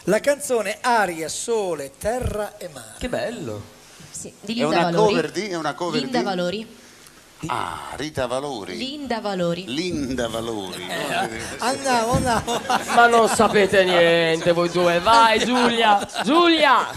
La canzone Aria, Sole, Terra e Mare. Che bello. Sì, di Linda Valori. È una cover Linda di? Valori. Ah, Rita Valori. Linda Valori. Linda Valori. Andiamo. Ma non sapete niente voi due. Vai Giulia. Giulia.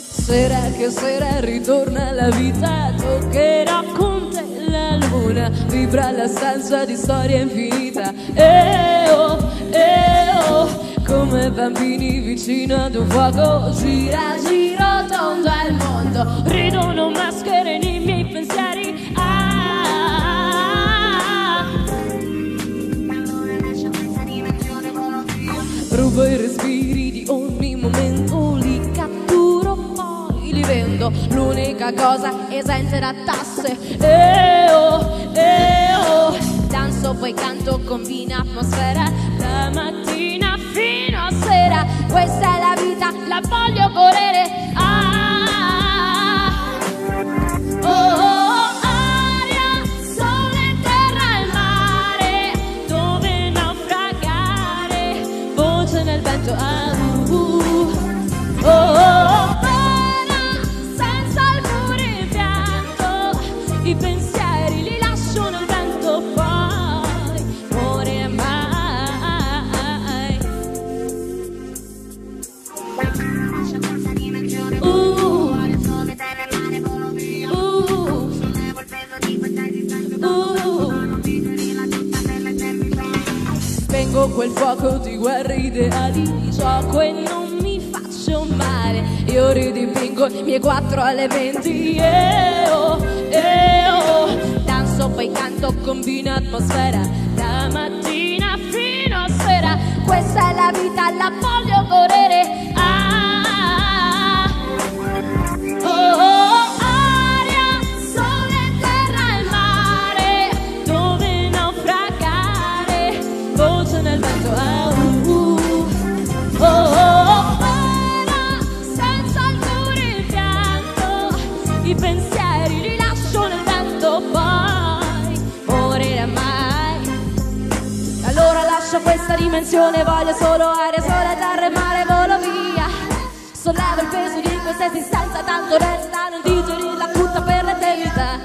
Sera che sera ritorna la vita, toccherà con te la luna, vibra la stanza di storia infinita. Come bambini vicino ad un fuoco, gira, giro tondo al mondo, ridono maschere nei miei pensieri. Rubo i respiri di ogni momento, li catturo, poi li vendo. L'unica cosa esente da tasse. Danzo, poi canto, combina atmosfera, la mattina fino a sera. Questa è la vita, la voglio volere. Aria, sole, terra e mare, dove naufragare, voce nel vento. Senza alcun pianto, i pensieri li lascio nel vento, poi muore mai. Spengo quel fuoco di guerre ideali, gioco e non mi faccio male. Io ridipingo i miei 4 elementi. Danzo, poi canto, combino atmosfera, da mattina fino a sera. Questa è la vita, la voglio volere. Aria, sole, terra e mare, dove naufragare, voce nel vento. Senza alcun pianto, i pensieri li lascio nel vento, poi morirà mai. Allora lascio questa dimensione, voglio solo aria, sole, terra e mare, volo via. Sollevo il peso di questa esistenza, tanto resta non digerirla tutta per l'eternità.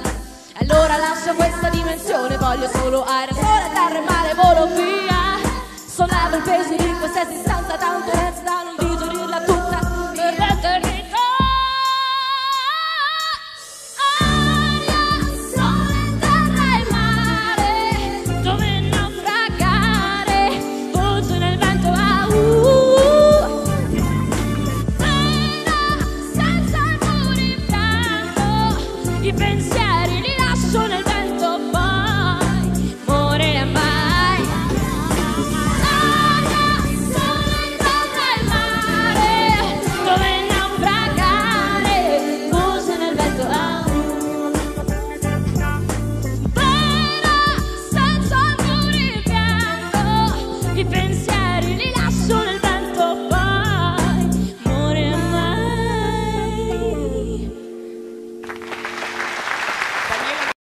Allora lascio questa dimensione, voglio solo aria, sole, terra e mare, volo via. Sollevo il peso di questa esistenza,